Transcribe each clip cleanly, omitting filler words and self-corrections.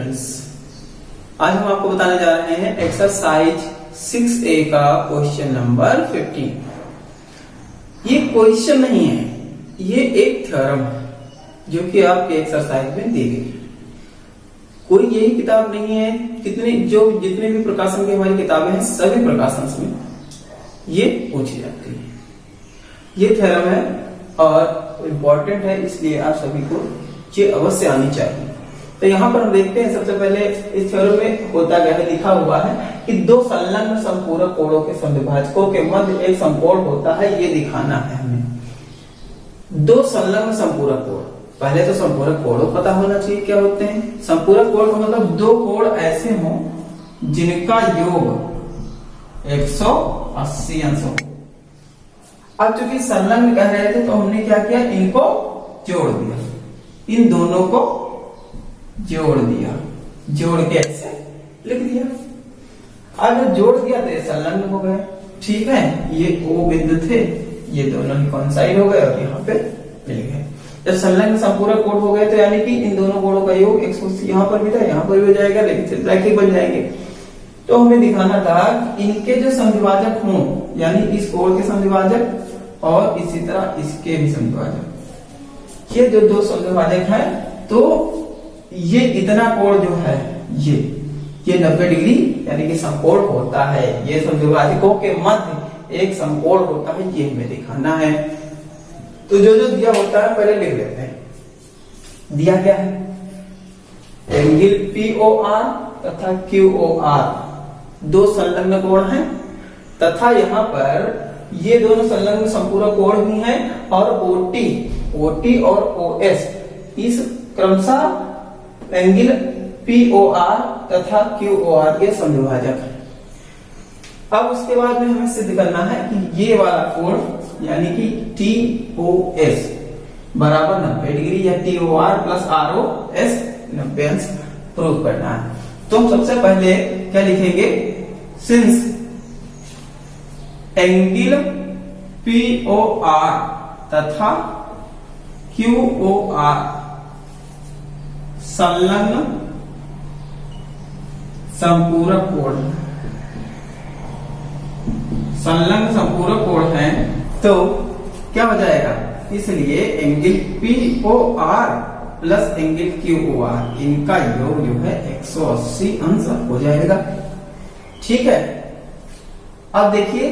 Friends, आज हम आपको बताने जा रहे हैं एक्सरसाइज 6A का क्वेश्चन नंबर 15। ये क्वेश्चन नहीं है, ये एक थ्योरम है जो कि आपके एक्सरसाइज में दी गई है। कोई यही किताब नहीं है, जितने भी प्रकाशन की हमारी किताबें हैं सभी प्रकाशन में ये पूछी जाती है। ये थ्योरम है और इम्पोर्टेंट है, इसलिए आप सभी को ये अवश्य आनी चाहिए। तो यहाँ पर हम देखते हैं, सबसे पहले इस थ्योरम में होता क्या है, लिखा हुआ है कि दो संलग्न समपूरक कोणों के समद्विभाजकों के मध्य एक समकोण होता है, ये दिखाना है हमें। दो संलग्न समपूरक कोण, पहले तो समपूरक कोण पता होना चाहिए क्या होते हैं। समपूरक कोण का मतलब दो कोण ऐसे हों जिनका योग 180 अंश हो। अब चूंकि संलग्न कह रहे थे तो हमने क्या किया, इनको जोड़ दिया, इन दोनों को जोड़ दिया, जोड़ के ऐसे लिख दिया। अब जोड़ दिया तो ये संलग्न हो गए, ठीक है। ये O बिंदु थे, ये दोनों ही कोइंसाइड हो गए और यहाँ पे मिल गए। जब संलग्न संपूरक कोण हो गए तो यानी कि इन दोनों कोणों का योग 180 यहाँ पर भी था, यहाँ पर भी हो जाएगा, लेकिन रैखिक बन जाएंगे। तो हमें दिखाना था इनके जो समद्विभाजक हों, यानी इस कोण के समद्विभाजक और इसी तरह इसके भी समद्विभाजक, ये जो दो समद्विभाजक हैं तो ये इतना कोण जो है ये 90 डिग्री यानी कि समकोण होता है। ये समद्विभाजकों के मध्य एक समकोण होता है, ये हमें दिखाना है। तो जो दिया होता है पहले लिख लेते हैं। दिया क्या है, एंगल POR तथा QOR दो संलग्न कोण हैं, तथा यहाँ पर ये दोनों संलग्न संपूरक कोण भी हैं, और OT और OS इस क्रमशः एंगल POR तथा QOR ये समद्विभाजक है। अब उसके बाद में हमें सिद्ध करना है कि ये वाला कोण यानी कि TOS बराबर 90 डिग्री या TOR प्लस ROS 90 अंश प्रूव करना है। तो हम सबसे पहले क्या लिखेंगे, सिंस एंगल POR तथा QOR संलग्न संपूरक कोण, संलग्न संपूरक कोण है, तो क्या हो जाएगा, इसलिए angle POR plus angle QOR इनका योग जो है 180 अंश हो जाएगा, ठीक है। अब देखिए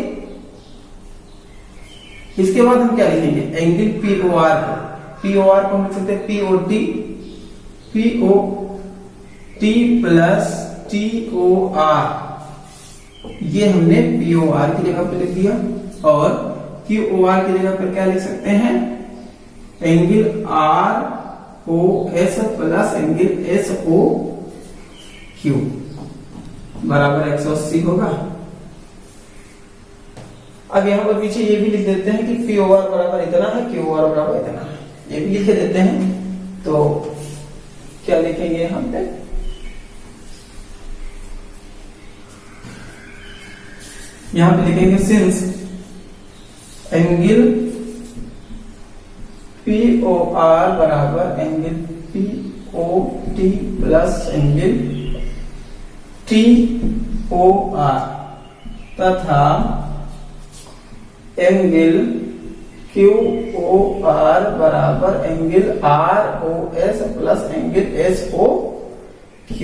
इसके बाद हम क्या लिखेंगे, एंगल POR को हम लिख सकते हैं POT प्लस TOR, ये हमने POR की जगह पर लिख दिया, और QOR की जगह पर क्या लिख सकते हैं, angle ROS plus angle SOQ बराबर 180 होगा। अब यहां पर पीछे ये भी लिख देते हैं कि POR बराबर इतना है, QOR बराबर इतना है, ये भी लिख देते हैं। तो क्या लिखेंगे यहां पे, यहां पे लिखेंगे सिंस एंगल POR बराबर angle POT plus angle TOR तथा एंगल QOR बराबर angle ROS plus angle SOQ,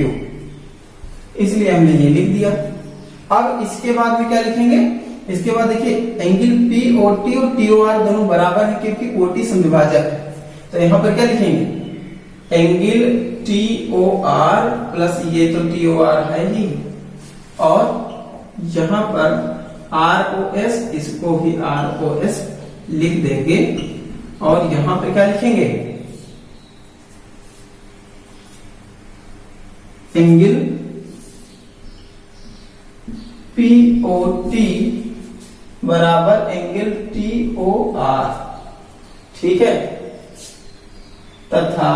इसलिए हमने ये लिख दिया। अब इसके बाद में क्या लिखेंगे, इसके बाद देखिए एंगल POT और TOR दोनों बराबर है क्योंकि OT समद्विभाजक है, तो यहां पर क्या लिखेंगे, एंगल TOR प्लस ये तो TOR है ही, और यहां पर ROS इसको भी ROS लिख देंगे, और यहां पर क्या लिखेंगे, एंगल POT बराबर एंगल TOR, ठीक है, तथा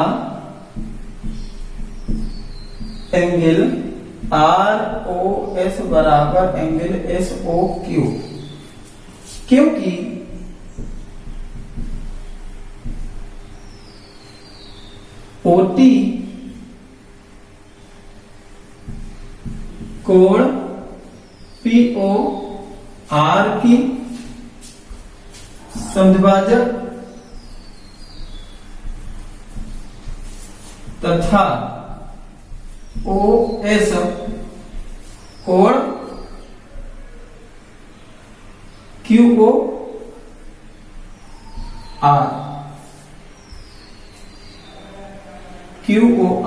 एंगल ROS बराबर एंगल SOQ, क्योंकि OT कोण पीओ आर की समद्विभाजक तथा ओ एस कोण क्यू ओ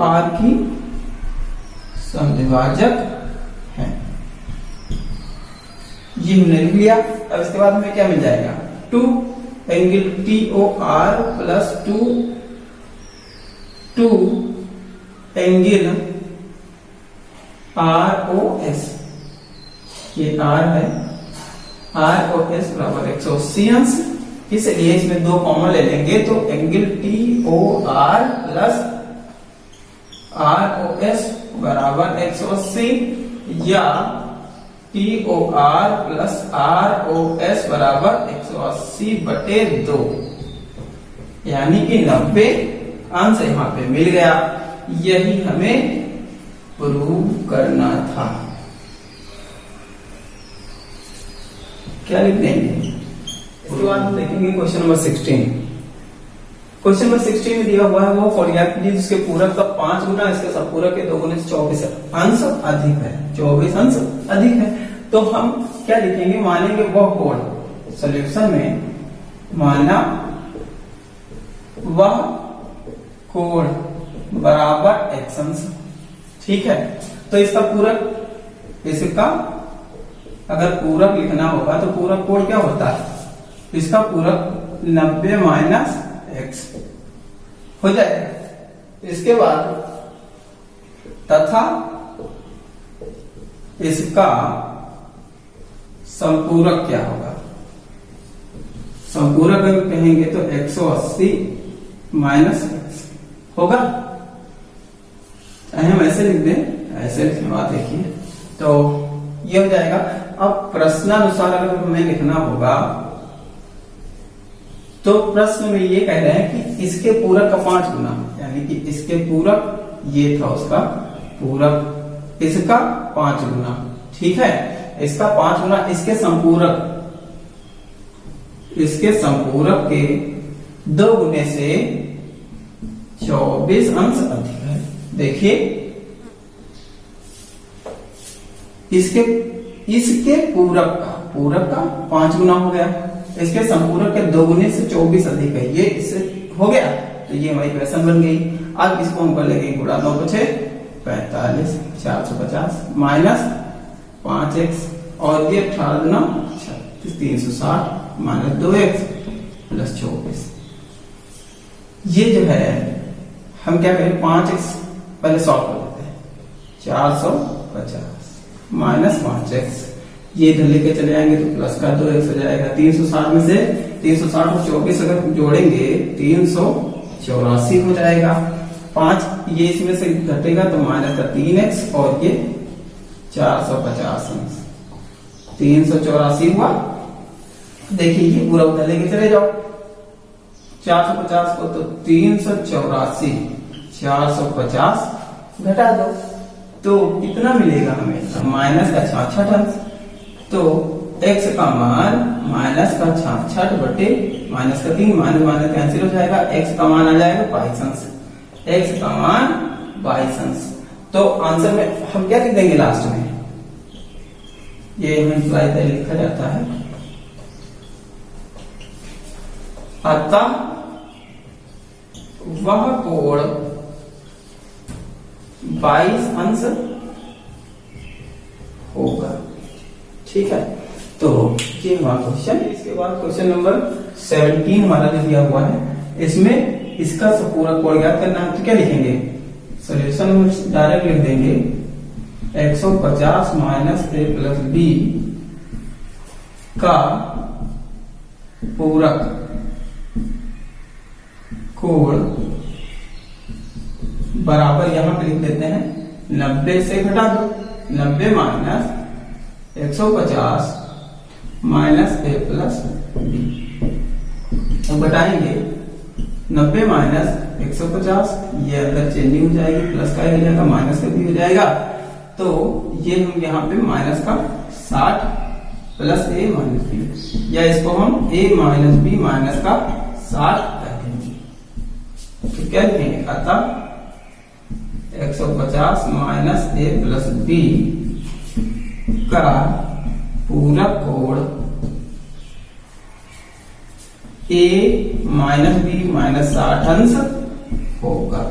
आर की समद्विभाजक है। ये हमने लिख लिया। अब इसके बाद हमें क्या मिल जाएगा, 2 angle T O R plus 2 angle R O S, ये आर है, आर ओ एस बराबर 180 अंश। इसलिए इसमें 2 कॉमन ले लेंगे तो angle T O R plus R O S बराबर 180 या T O R plus R O S बराबर 180/2, यानी कि 90 अंश यहां पे मिल गया। यही हमें प्रूव करना था। क्या लिख देंगे? इसके बाद हम देखेंगे क्वेश्चन नंबर 16। क्वेश्चन नंबर 16 में दिया हुआ है वो कोऑर्डिनेट जिसके पूरक का 5 गुना इसके संपूरक के 2 गुने 24 अंश अधिक है, 24 अंश अधिक है। तो हम क्या लिखेंगे, मानेंगे वह कोण, सॉल्यूशन में माना वह कोण बराबर x अंश। ठीक है, तो इसका पूरक, इसका अगर पूरक लिखना होगा तो पूरक कोण क्या होता है, इसका पूरक 90 माइनस x हो जाएगा। इसके बाद तथा इसका संपूरक क्या होगा, संपूरक अगर कहेंगे तो 180 माइनस x होगा। हम ऐसे लिख दें, ऐसे लिखने बाद देखिए तो ये हो जाएगा। अब प्रश्नानुसार अगर हमें लिखना होगा तो प्रश्न में ये कह रहे हैं कि इसके पूरक का 5 गुना, यानी कि इसके पूरक ये था उसका पूरक, इसका 5 गुना। ठीक है, इसका 5 गुना इसके संपूरक, इसके संपूरक के 2 गुने से 24 अंश अधिक है। देखिए इसके पूरक का 5 गुना हो गया, इसके संपूरक के 2 गुने से 24 अधिक है, ये इससे हो गया। तो ये हमारी इक्वेशन बन गई। अब इसको हम कर लेंगे गुणा, 9 को 6 45 450 माइनस 5x और ये 18 गुना 360 माइनस 2x प्लस 24। ये जो है हम क्या करें, 5x पहले सॉल्व कर लेते हैं, 450 माइनस 5x, ये इधर लेके चले जाएंगे तो प्लस का 2x हो जाएगा। 360 में से 360 और 24 अगर जोड़ेंगे 384 हो जाएगा। 5 ये इसमें से घटेगा तो माइनस का 3x और ये 450 384 हुआ। देखिए ये पूरा उधर लेके चले जाओ, 450 को तो 384 450 घटा दो तो कितना मिलेगा हमें, माइनस का 66 अंश। तो x का मान माइनस का 66 बटे माइनस का 3, माइनस माइनस कैंसिल हो जाएगा, x का मान आ जाएगा 22 अंश, x का मान 22 अंश। तो आंसर में हम क्या लिख देंगे लास्ट में, ये हमें लिखा जाता है, अतः वह कोण 22 अंश होगा। ठीक है, तो ये हुआ क्वेश्चन। इसके बाद क्वेश्चन नंबर 17 हमारा जो दिया हुआ है, इसमें इसका पूरा कोण ज्ञात करना है। तो क्या लिखेंगे, सॉल्यूशन में डायरेक्ट लिख देंगे 150 माइनस a प्लस b का पूरक कोण बराबर, यहां पे लिख देते हैं 90 से घटा दो, 90 minus 150 minus a plus b। तो घटाएंगे 90 माइनस 150, ये अंदर चेंजिंग हो जाएगी, प्लस का हो जाएगा, माइनस का भी हो जाएगा। तो ये हम यहाँ पे माइनस का 60 प्लस ए माइनस बी, या इसको हम ए माइनस बी माइनस का 60 कह देंगे। तो क्या लिखेंगे, अतः 150 माइनस ए प्लस बी का पूरा कोण ए माइनस बी माइनस 60 अंश होगा।